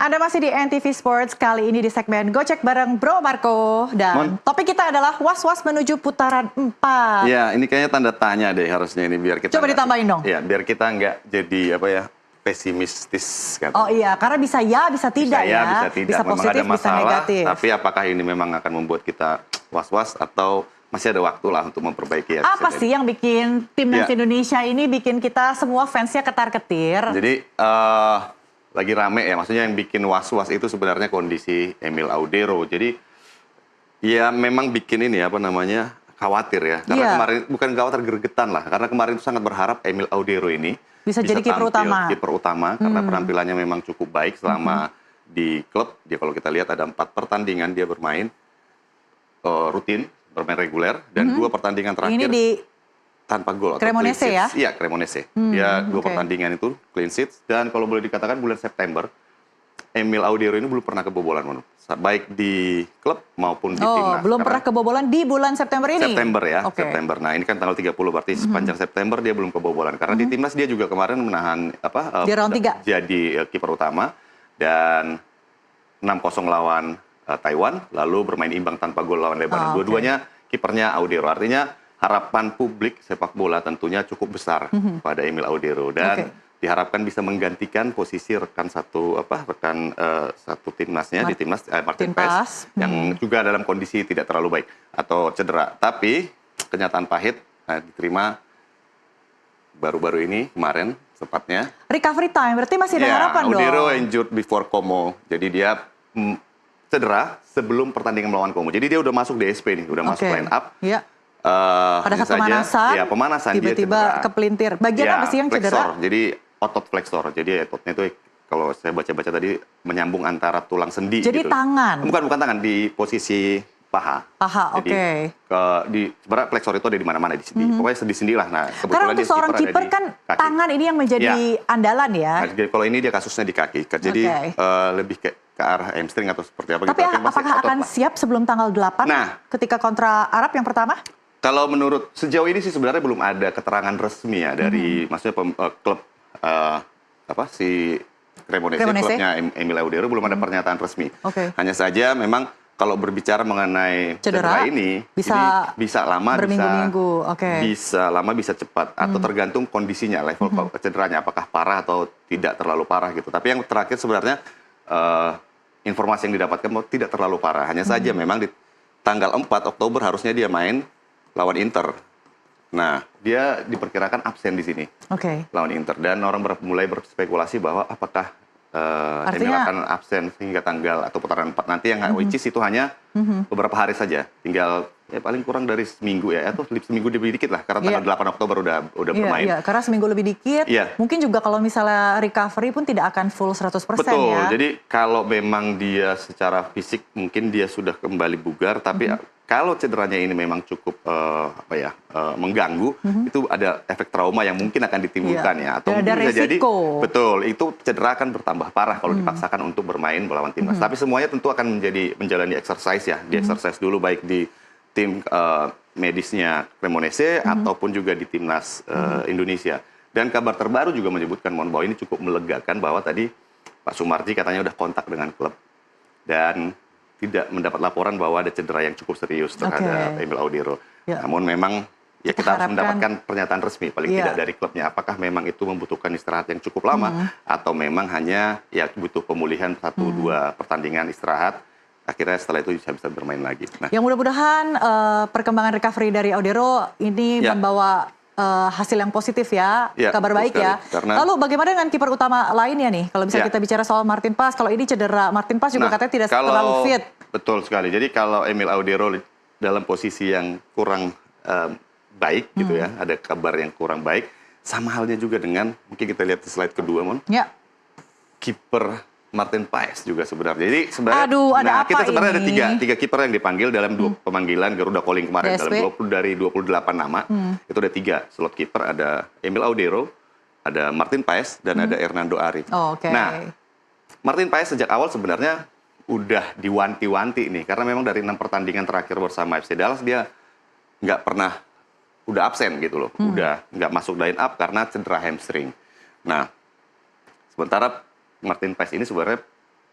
Anda masih di NTV Sports, kali ini di segmen Gocek bareng Bro Marco. Dan topik kita adalah was-was menuju putaran 4. Ya, ini kayaknya tanda tanya deh harusnya ini biar kita... Coba ditambahin dong. Ya, biar kita nggak jadi pesimistis. Kata. Oh iya, karena bisa ya, bisa tidak bisa ya. Bisa tidak. Bisa memang positif, ada masalah, bisa negatif. Tapi apakah ini memang akan membuat kita was-was atau masih ada waktu lah untuk memperbaiki ya. Apa sih yang bikin timnas Indonesia ini bikin kita semua fansnya ketar-ketir? Jadi lagi rame ya, maksudnya yang bikin was-was itu sebenarnya kondisi Emil Audero. Jadi ya memang bikin ini khawatir ya. Karena kemarin bukan khawatir, gregetan lah. Karena kemarin itu sangat berharap Emil Audero ini bisa jadi kiper utama karena penampilannya memang cukup baik selama di klub. Dia kalau kita lihat ada 4 pertandingan dia bermain rutin, bermain reguler, dan 2 pertandingan terakhir ini di tanpa gol. Cremonese ya? Iya, Cremonese. Dia 2 pertandingan itu clean sheet, dan kalau boleh dikatakan bulan September, Emil Audero ini belum pernah kebobolan, baik di klub maupun di timnas. Belum pernah kebobolan di bulan September ini? September ya, September. Nah ini kan tanggal 30, berarti sepanjang September dia belum kebobolan. Karena di timnas dia juga kemarin menahan di round 3 jadi kiper utama, dan 6-0 lawan Taiwan, lalu bermain imbang tanpa gol lawan Lebanon. Dua-duanya kipernya Audero. Artinya harapan publik sepak bola tentunya cukup besar pada Emil Audero, dan diharapkan bisa menggantikan posisi rekan satu timnasnya di timnas Martin Paes yang juga dalam kondisi tidak terlalu baik atau cedera. Tapi kenyataan pahit diterima baru-baru ini, kemarin tepatnya. Recovery time, berarti masih ada harapan dong. Audero injured before Como, jadi dia cedera sebelum pertandingan melawan Como. Jadi dia udah masuk DSP nih, udah masuk line up. Pada saat pemanasan tiba-tiba kepelintir. Bagian apa sih yang cedera? Jadi otot flexor. Jadi ototnya itu kalau saya baca-baca tadi menyambung antara tulang sendi. Jadi gitu. tangan? Bukan tangan, di posisi paha. Paha, oke. Sebenarnya flexor itu ada di mana-mana di sendi. Pokoknya sendi-sendi lah. Nah, karena untuk seorang kiper kan tangan ini yang menjadi andalan ya. Nah, kalau ini dia kasusnya di kaki. Jadi lebih ke arah hamstring atau seperti apa. Tapi apakah akan siap sebelum tanggal 8 ketika kontra Arab yang pertama? Kalau menurut sejauh ini sih sebenarnya belum ada keterangan resmi ya dari maksudnya klub si Cremonese, klubnya Emil Audero, belum ada pernyataan resmi. Hanya saja memang kalau berbicara mengenai cedera ini bisa lama, bisa lama, bisa cepat, atau tergantung kondisinya, level cederanya, apakah parah atau tidak terlalu parah gitu. Tapi yang terakhir sebenarnya informasi yang didapatkan tidak terlalu parah. Hanya saja memang di tanggal 4 Oktober harusnya dia main lawan Inter. Nah, dia diperkirakan absen di sini lawan Inter, dan orang mulai berspekulasi bahwa apakah Emil akan absen hingga tanggal atau putaran 4 nanti, yang which is itu hanya beberapa hari saja, tinggal paling kurang dari seminggu ya, atau seminggu lebih dikit lah, karena tanggal 8 Oktober udah bermain. Karena seminggu lebih dikit, mungkin juga kalau misalnya recovery pun tidak akan full 100% Betul, jadi kalau memang dia secara fisik mungkin dia sudah kembali bugar, tapi kalau cederanya ini memang cukup mengganggu, itu ada efek trauma yang mungkin akan ditimbulkan ya, atau ada bisa jadi itu cedera akan bertambah parah kalau dipaksakan untuk bermain melawan timnas. Tapi semuanya tentu akan menjalani exercise ya, di exercise dulu baik di tim medisnya Cremonese ataupun juga di timnas Indonesia. Dan kabar terbaru juga menyebutkan bahwa ini cukup melegakan, bahwa tadi Pak Sumarji katanya udah kontak dengan klub dan tidak mendapat laporan bahwa ada cedera yang cukup serius terhadap Emil Audero. Namun memang kita harus mendapatkan pernyataan resmi paling tidak dari klubnya, apakah memang itu membutuhkan istirahat yang cukup lama atau memang hanya butuh pemulihan 1-2 pertandingan istirahat, akhirnya setelah itu bisa bermain lagi. Yang mudah-mudahan perkembangan recovery dari Audero ini membawa hasil yang positif ya, kabar baik ya. Lalu bagaimana dengan kiper utama lainnya nih? Kalau misalnya kita bicara soal Martin Paes, kalau ini cedera, Martin Paes juga katanya tidak terlalu fit. Betul sekali. Jadi kalau Emil Audero dalam posisi yang kurang baik gitu ya, ada kabar yang kurang baik, sama halnya juga dengan, mungkin kita lihat di slide kedua, kiper Martin Paes juga sebenarnya. Jadi sebenarnya kita sebenarnya ada tiga kiper yang dipanggil dalam 2 pemanggilan Garuda Calling kemarin, dalam dari 28 nama. Itu ada 3 slot kiper, ada Emil Audero, ada Martin Paes, dan ada Hernando Ari. Nah, Martin Paes sejak awal sebenarnya udah diwanti-wanti nih, karena memang dari 6 pertandingan terakhir bersama FC Dallas dia nggak pernah udah absen gitu loh, udah nggak masuk line up karena cedera hamstring. Nah, sementara Martin Paes ini sebenarnya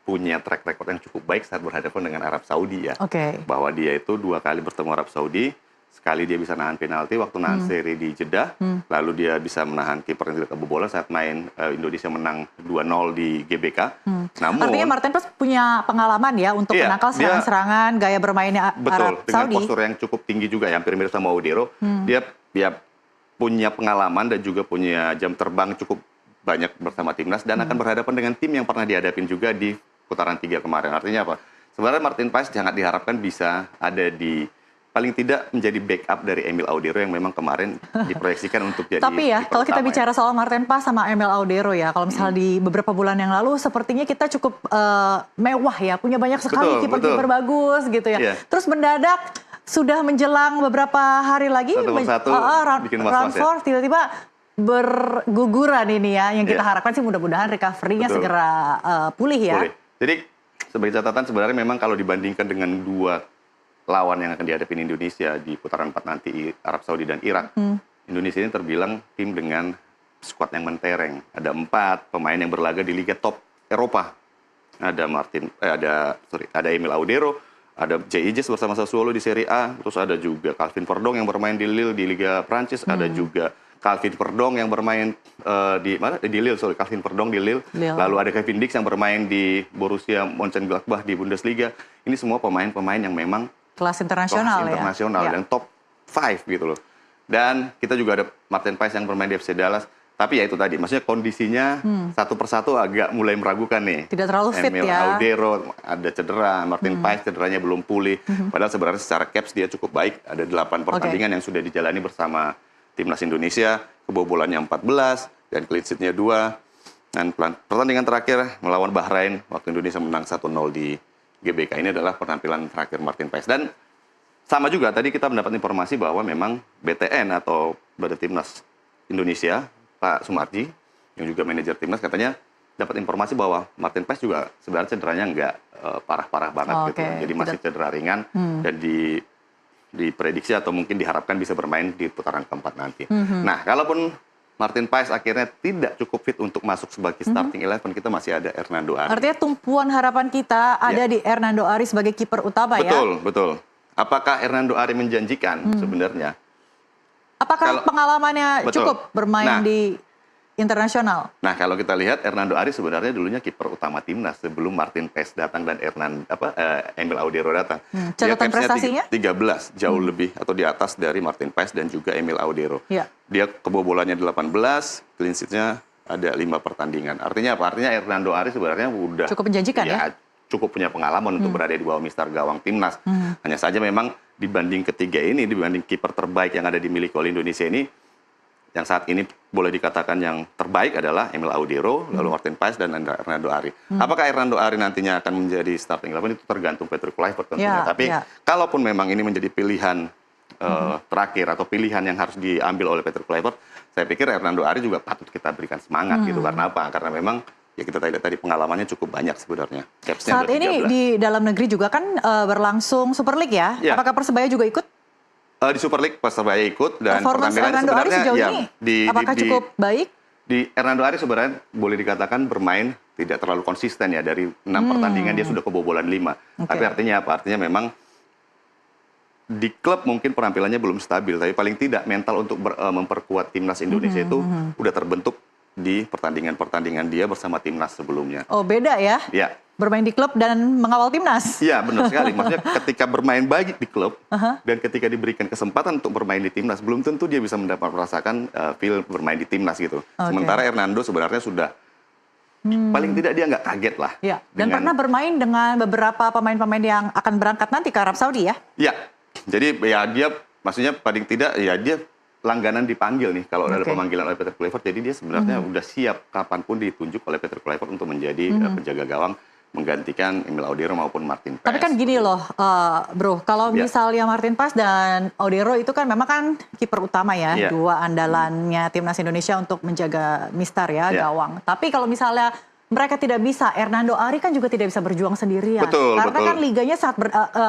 punya track record yang cukup baik saat berhadapan dengan Arab Saudi ya. Bahwa dia itu 2 kali bertemu Arab Saudi, sekali dia bisa nahan penalti waktu nahan seri di Jeddah, lalu dia bisa menahan kiper yang tidak kebobolan saat main Indonesia menang 2-0 di GBK. Namun, artinya Martin Paes punya pengalaman ya untuk menangkal serangan-serangan, gaya bermainnya Arab Saudi. Betul, dengan postur yang cukup tinggi juga, yang hampir mirip sama Audero. Dia punya pengalaman dan juga punya jam terbang cukup banyak bersama timnas dan akan berhadapan dengan tim yang pernah dihadapin juga di putaran 3 kemarin. Artinya apa? Sebenarnya Martin Paes sangat diharapkan bisa ada di paling tidak menjadi backup dari Emil Audero yang memang kemarin diproyeksikan untuk jadi. Tapi ya, kalau kita bicara soal Martin Paes sama Emil Audero ya, kalau misalnya di beberapa bulan yang lalu sepertinya kita cukup mewah ya, punya banyak sekali kiper-kiper bagus gitu ya. Terus mendadak sudah menjelang beberapa hari lagi round 4 tiba-tiba berguguran ini ya, yang kita harapkan sih mudah-mudahan recovery-nya segera pulih ya. Jadi sebagai catatan sebenarnya memang kalau dibandingkan dengan 2 lawan yang akan dihadapi Indonesia di putaran 4 nanti, Arab Saudi dan Irak, Indonesia ini terbilang tim dengan skuad yang mentereng. Ada 4 pemain yang berlaga di liga top Eropa. Ada Emil Audero, ada J.I.J. bersama Sassuolo di Serie A, terus ada juga Calvin Verdong yang bermain di Lille di Liga Prancis, ada juga Calvin Verdong yang bermain Calvin Verdong di Lille. Lalu ada Kevin Dix yang bermain di Borussia Mönchengladbach di Bundesliga. Ini semua pemain-pemain yang memang kelas internasional dan top 5 gitu loh. Dan kita juga ada Martin Paes yang bermain di FC Dallas. Tapi ya itu tadi, maksudnya kondisinya satu persatu agak mulai meragukan nih. Tidak terlalu fit Emil Audero ada cedera, Martin Paes cederanya belum pulih. Padahal sebenarnya secara caps dia cukup baik. Ada 8 pertandingan yang sudah dijalani bersama timnas Indonesia, kebobolannya 14 dan clean sheet-nya 2. Dan pertandingan terakhir melawan Bahrain waktu Indonesia menang 1-0 di GBK. Ini adalah penampilan terakhir Martin Paes. Dan sama juga tadi kita mendapat informasi bahwa memang BTN atau Badan Timnas Indonesia, Pak Sumarji, yang juga manajer timnas, katanya dapat informasi bahwa Martin Paes juga sebenarnya cederanya nggak parah-parah banget gitu. Jadi masih cedera ringan dan diprediksi atau mungkin diharapkan bisa bermain di putaran keempat nanti. Nah, kalaupun Martin Paes akhirnya tidak cukup fit untuk masuk sebagai starting 11, kita masih ada Hernando Ari. Artinya tumpuan harapan kita ada di Hernando Ari sebagai kiper utama ya? Betul. Apakah Hernando Ari menjanjikan sebenarnya? Apakah pengalamannya cukup bermain di internasional? Nah, kalau kita lihat Hernando Ari sebenarnya dulunya kiper utama timnas sebelum Martin Paes datang dan Emil Audero datang. Catatan prestasinya? 13, jauh lebih atau di atas dari Martin Paes dan juga Emil Audero. Dia kebobolannya 18, clean sheet-nya ada 5 pertandingan. Artinya apa? Artinya Hernando Ari sebenarnya udah cukup menjanjikan ya? Cukup punya pengalaman untuk berada di bawah mister gawang timnas. Hanya saja memang dibanding ketiga ini, dibanding kiper terbaik yang ada dimiliki oleh Indonesia ini, yang saat ini boleh dikatakan yang terbaik adalah Emil Audero, lalu Martin Paes dan Hernando Ari. Apakah Hernando Ari nantinya akan menjadi starting 11 itu tergantung Patrick Kluivert tentunya. Tapi kalaupun memang ini menjadi pilihan terakhir atau pilihan yang harus diambil oleh Patrick Kluivert, saya pikir Hernando Ari juga patut kita berikan semangat gitu. Karena apa? Karena memang ya kita lihat tadi pengalamannya cukup banyak sebenarnya. Saat ini di dalam negeri juga kan berlangsung Super League ya? Apakah Persebaya juga ikut? Di Super League Persebaya ikut dan performance Hernando Ari sejauh ini apakah cukup baik? Di Hernando Ari sebenarnya boleh dikatakan bermain tidak terlalu konsisten ya, dari 6 pertandingan dia sudah kebobolan 5. Tapi artinya apa? Artinya memang di klub mungkin penampilannya belum stabil, tapi paling tidak mental untuk memperkuat timnas Indonesia itu udah terbentuk di pertandingan-pertandingan dia bersama timnas sebelumnya. Oh, beda ya? Ya. Bermain di klub dan mengawal timnas. Iya, benar sekali. Maksudnya ketika bermain baik di klub dan ketika diberikan kesempatan untuk bermain di timnas, belum tentu dia bisa merasakan feel bermain di timnas gitu. Sementara Hernando sebenarnya sudah paling tidak dia nggak kaget lah. Ya. Dan pernah bermain dengan beberapa pemain-pemain yang akan berangkat nanti ke Arab Saudi ya? Iya. Jadi ya dia maksudnya paling tidak ya dia langganan dipanggil nih kalau ada pemanggilan oleh Patrick Kluivert. Jadi dia sebenarnya udah siap kapanpun ditunjuk oleh Patrick Kluivert untuk menjadi penjaga gawang menggantikan Emil Audero maupun Martin Paes. Tapi kan gini loh, bro, kalau misalnya Martin Paes dan Audero itu kan memang kan kiper utama ya, dua andalannya timnas Indonesia untuk menjaga mistar ya, gawang. Tapi kalau misalnya mereka tidak bisa, Hernando Ari kan juga tidak bisa berjuang sendirian. Karena kan liganya saat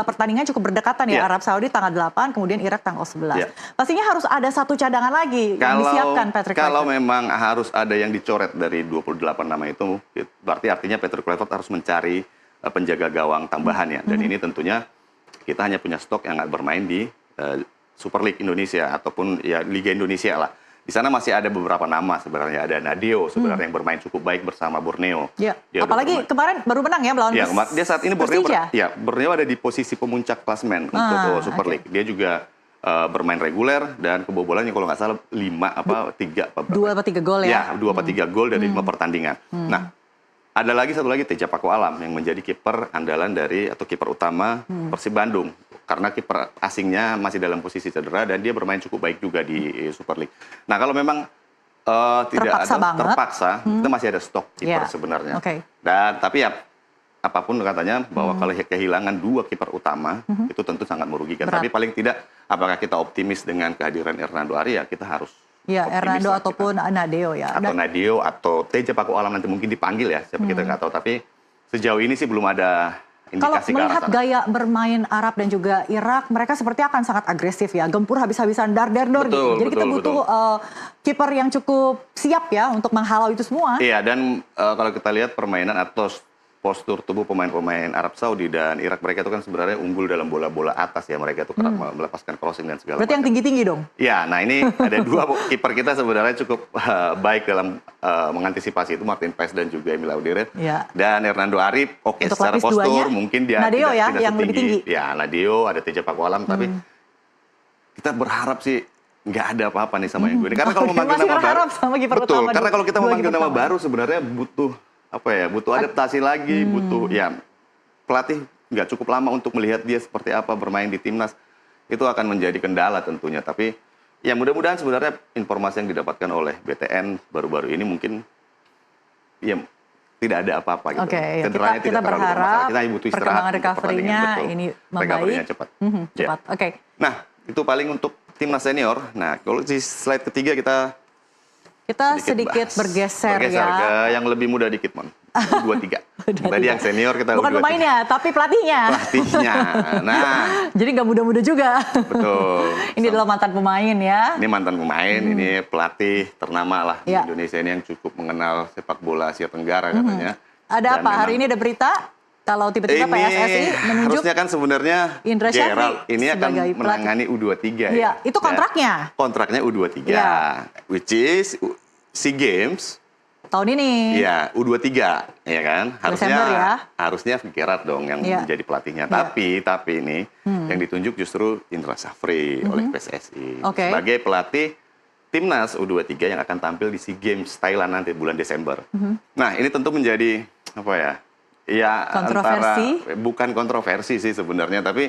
pertandingan cukup berdekatan ya, Arab Saudi tanggal 8, kemudian Irak tanggal 11. Pastinya harus ada satu cadangan lagi yang disiapkan Patrick Kluivert. Kalau memang harus ada yang dicoret dari 28 nama itu, berarti artinya Patrick Kluivert harus mencari penjaga gawang tambahan ya. Dan ini tentunya kita hanya punya stok yang nggak bermain di Super League Indonesia ataupun ya Liga Indonesia lah. Di sana masih ada beberapa nama sebenarnya. Ada Nadeo sebenarnya yang bermain cukup baik bersama Borneo. Ya. Apalagi kemarin baru menang ya melawan dia saat ini Borneo ada di posisi pemuncak klasemen untuk Super League. Dia juga bermain reguler dan kebobolannya kalau nggak salah 2 atau 3 gol ya. 2 atau 3 gol dari 5 pertandingan. Nah, ada satu lagi Teja Paku Alam yang menjadi kiper andalan atau kiper utama Persib Bandung. Karena kiper asingnya masih dalam posisi cedera dan dia bermain cukup baik juga di Super League. Nah, kalau memang terpaksa, kita masih ada stok kiper sebenarnya. Dan tapi ya apapun katanya bahwa kalau kehilangan 2 kiper utama itu tentu sangat merugikan. Tapi paling tidak apakah kita optimis dengan kehadiran Hernando Ari ya kita harus Hernando ataupun Nadeo ya. Atau Nadeo atau Teja Paku Alam nanti mungkin dipanggil ya, siapa kita nggak tahu. Tapi sejauh ini sih belum ada indikasi. Kalau melihat gaya bermain Arab dan juga Irak, mereka seperti akan sangat agresif ya, gempur habis-habisan, dar-der-dor gitu. Jadi kita butuh kiper yang cukup siap ya untuk menghalau itu semua. Iya, dan kalau kita lihat permainan atau postur tubuh pemain-pemain Arab Saudi dan Irak, mereka itu kan sebenarnya unggul dalam bola-bola atas ya, mereka itu kerap melepaskan crossing dan segala macam. Berarti yang tinggi-tinggi dong? Ya, nah ini ada 2 kiper kita sebenarnya cukup baik dalam mengantisipasi itu, Martin Paes dan juga Emil Audere. Dan Hernando Ari secara postur mungkin dia Nadeo tidak yang lebih tinggi. Ya, Nadeo, ada Teja Paku Alam, tapi kita berharap sih nggak ada apa-apa nih sama yang gue ini. Karena kalau memanggil nama baru, betul. Karena kalau kita memanggil nama baru sebenarnya butuh adaptasi lagi, butuh pelatih nggak cukup lama untuk melihat dia seperti apa bermain di timnas. Itu akan menjadi kendala tentunya. Tapi ya mudah-mudahan sebenarnya informasi yang didapatkan oleh BTN baru-baru ini mungkin ya tidak ada apa-apa gitu. Cederanya kita berharap kita butuh istirahat, perkembangan recovery-nya ini membaik. Cepat. Cepat. Nah, itu paling untuk timnas senior. Nah, kalau di slide ketiga kita sedikit bergeser ya. Ke yang lebih muda dikit, Mon. U23. Tadi yang senior kita bukan pemainnya, tapi pelatihnya. Nah. Jadi nggak muda-muda juga. Betul. Ini adalah mantan pemain ya. Ini mantan pemain, ini pelatih ternama lah di Indonesia ini yang cukup mengenal sepak bola Asia Tenggara katanya. Ada apa? Hari ini ada berita kalau tiba-tiba PSSI menunjuk harusnya kan sebenarnya Indra Syafri ini akan menangani U23 ya. Itu kontraknya. Kontraknya U23. Which is SEA Games tahun ini. Iya, U23 ya kan. Harusnya Gerard dong yang menjadi pelatihnya. Tapi ini yang ditunjuk justru Indra Syafri oleh PSSI sebagai pelatih timnas U23 yang akan tampil di SEA Games Thailand nanti bulan Desember. Nah, ini tentu menjadi kontroversi. Bukan kontroversi sih sebenarnya, tapi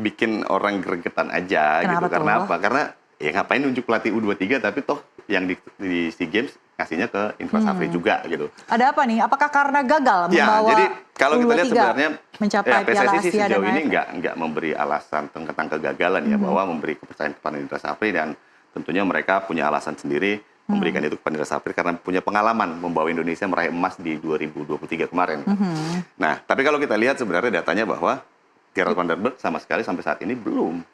bikin orang gregetan aja. Karena apa? Karena ya ngapain nunjuk pelatih U23 tapi toh yang di SEA Games ngasihnya ke Indra Syafri juga gitu. Ada apa nih? Apakah karena gagal membawa jadi kalau kita lihat sebenarnya mencapai Piala Asia sejauh ini nggak memberi alasan tentang kegagalan ya, bahwa memberi kepercayaan kepada Indra Syafri, dan tentunya mereka punya alasan sendiri memberikan itu kepada Indra Syafri karena punya pengalaman membawa Indonesia meraih emas di 2023 kemarin. Nah, tapi kalau kita lihat sebenarnya datanya bahwa Gerard van der Berg sama sekali sampai saat ini belum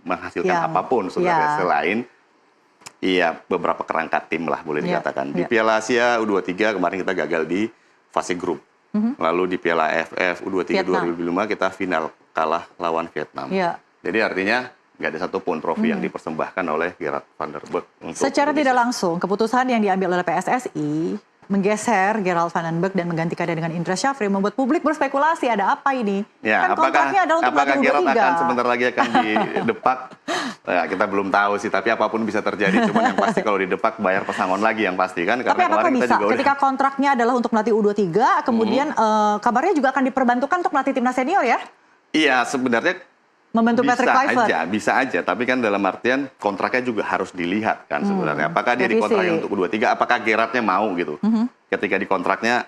menghasilkan apapun sebenarnya selain beberapa kerangka tim lah boleh dikatakan. Di Piala Asia U23 kemarin kita gagal di fase grup. Lalu di Piala AFF U23 2005 kita final kalah lawan Vietnam. Jadi artinya nggak ada satupun trofi yang dipersembahkan oleh Gerard van der Berg. Secara tidak langsung, keputusan yang diambil oleh PSSI menggeser Gerard van den Berg dan menggantikannya dengan Indra Syafri membuat publik berspekulasi ada apa ini? Kan kontraknya adalah untuk apakah Gerard akan sebentar lagi akan didepak? Kita belum tahu sih, tapi apapun bisa terjadi. Cuma yang pasti kalau didepak bayar pesangon lagi yang pasti kan. Tapi apakah bisa ketika kontraknya adalah untuk melatih U23, kemudian kabarnya juga akan diperbantukan untuk melatih timnas senior ya? Iya, sebenarnya membantu Patrick Kluivert. Bisa aja, tapi kan dalam artian kontraknya juga harus dilihat kan sebenarnya. Apakah dia dikontrakkan untuk U23, apakah Gerardnya mau gitu. Ketika di kontraknya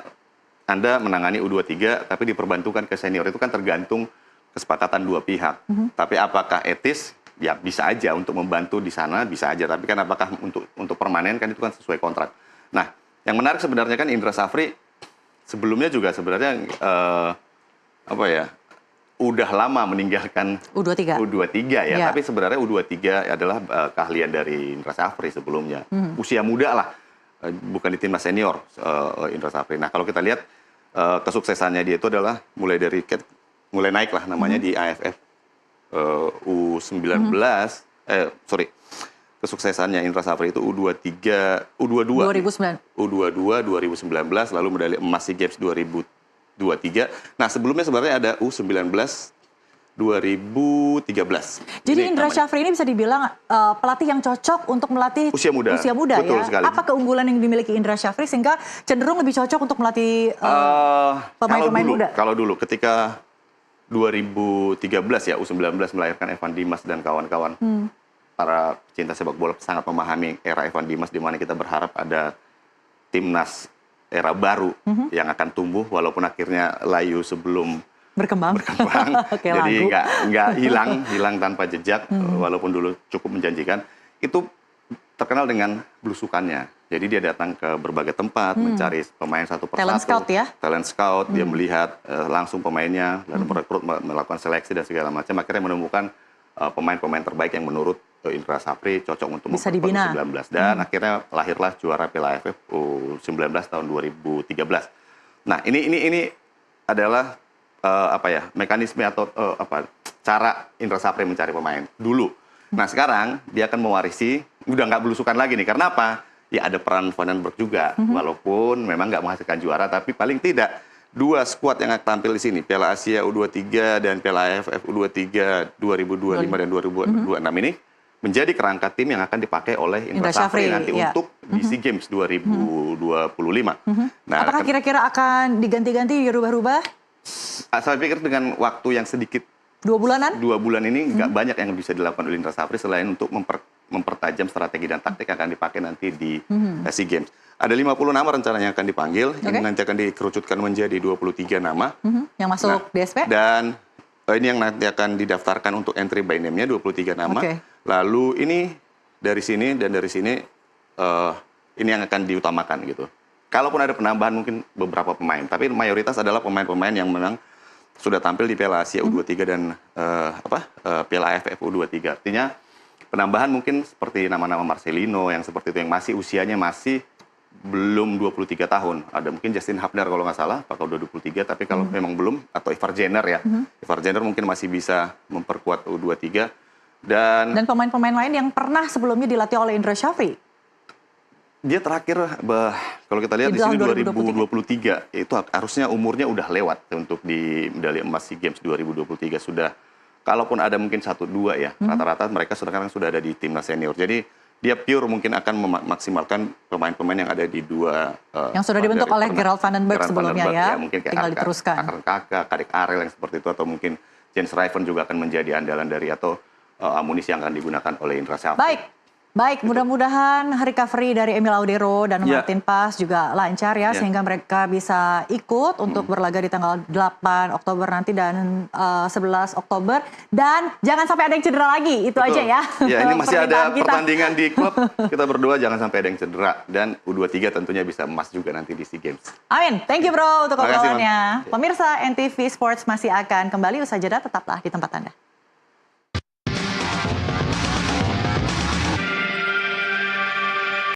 Anda menangani U23 tapi diperbantukan ke senior, itu kan tergantung kesepakatan dua pihak. Tapi apakah etis? Ya bisa aja untuk membantu di sana, bisa aja. Tapi kan apakah untuk permanen kan itu kan sesuai kontrak. Nah, yang menarik sebenarnya kan Indra Syafri sebelumnya juga sebenarnya apa ya, udah lama meninggalkan U23 ya. Tapi sebenarnya U23 adalah keahlian dari Indra Syafri sebelumnya. Usia muda lah, bukan di timnas senior Indra Syafri. Nah kalau kita lihat kesuksesannya dia itu adalah mulai naik lah namanya di AFF U19, kesuksesannya Indra Syafri itu U22 2019, lalu medali emas SEA Games 2023. Nah sebelumnya sebenarnya ada U19 2013. Jadi Indra Syafri ini bisa dibilang pelatih yang cocok untuk melatih usia muda Betul ya. Sekali. Apa keunggulan yang dimiliki Indra Syafri sehingga cenderung lebih cocok untuk melatih pemain-pemain muda? Kalau dulu ketika 2013 ya U19 melahirkan Evan Dimas dan kawan-kawan. Para pecinta sepak bola sangat memahami era Evan Dimas, di mana kita berharap ada timnas era baru yang akan tumbuh walaupun akhirnya layu sebelum berkembang. Jadi nggak hilang tanpa jejak walaupun dulu cukup menjanjikan. Itu terkenal dengan belusukannya. Jadi dia datang ke berbagai tempat mencari pemain satu persatu. Talent scout ya? Talent scout, dia melihat langsung pemainnya, lalu merekrut, melakukan seleksi dan segala macam. Akhirnya menemukan pemain-pemain terbaik yang menurut Indra Syafri cocok untuk bisa dibina. U19. Dan akhirnya lahirlah juara Piala AFF U19 tahun 2013. Nah ini adalah mekanisme atau cara Indra Syafri mencari pemain dulu. Nah sekarang dia akan mewarisi, udah nggak belusukan lagi nih. Karena apa? Ya ada peran Vandenberg juga, walaupun memang nggak menghasilkan juara, tapi paling tidak 2 skuad yang akan tampil di sini, Piala Asia U23 dan Piala AFF U23 2025 dan 2026 ini menjadi kerangka tim yang akan dipakai oleh Indra Syafri nanti untuk di SEA Games 2025. Nah, apakah kira-kira akan diganti-ganti, dirubah-rubah? Saya pikir dengan waktu yang sedikit, 2 bulanan? 2 bulan ini nggak banyak yang bisa dilakukan oleh Indra Syafri selain untuk mempertajam strategi dan taktik yang akan dipakai nanti di SEA Games. Ada 50 nama rencananya akan dipanggil, ini nanti akan dikerucutkan menjadi 23 nama. Yang masuk DSP? Dan ini yang nanti akan didaftarkan untuk entry by name-nya 23 nama. Lalu ini dari sini dan dari sini ini yang akan diutamakan gitu. Kalaupun ada penambahan mungkin beberapa pemain, tapi mayoritas adalah pemain-pemain yang memang sudah tampil di Piala Asia U23 dan Piala AFF U23. Artinya penambahan mungkin seperti nama-nama Marcelino yang seperti itu yang masih usianya masih belum 23 tahun. Ada mungkin Justin Hubner kalau nggak salah, apakah udah 23, tapi kalau memang belum, atau Ivar Jenner ya. Ivar Jenner mungkin masih bisa memperkuat U23. Dan pemain-pemain lain yang pernah sebelumnya dilatih oleh Indra Syafri? Dia terakhir, kalau kita lihat di sini 2023, itu harusnya umurnya udah lewat untuk di medali emas SEA Games 2023 sudah. Kalaupun ada mungkin 1-2 ya, rata-rata mereka sekarang sudah ada di timnas senior. Jadi dia pure mungkin akan memaksimalkan pemain-pemain yang ada di 2 yang sudah dibentuk oleh Gerald Vandenberg sebelumnya ya. Mungkin kayak tinggal diteruskan. Karik Arel yang seperti itu, atau mungkin Jens Rijven juga akan menjadi andalan dari atau amunisi yang akan digunakan oleh Indra Syafri. Baik, mudah-mudahan recovery dari Emil Audero dan Martin Pas juga lancar ya, sehingga mereka bisa ikut untuk berlaga di tanggal 8 Oktober nanti dan 11 Oktober. Dan jangan sampai ada yang cedera lagi, itu aja ya. Ya, ini masih ada pertandingan di klub, kita berdoa jangan sampai ada yang cedera. Dan U23 tentunya bisa emas juga nanti di SEA Games. Amin, thank you bro untuk obrolannya. Pemirsa NTV Sports masih akan kembali usai jeda, tetaplah di tempat Anda.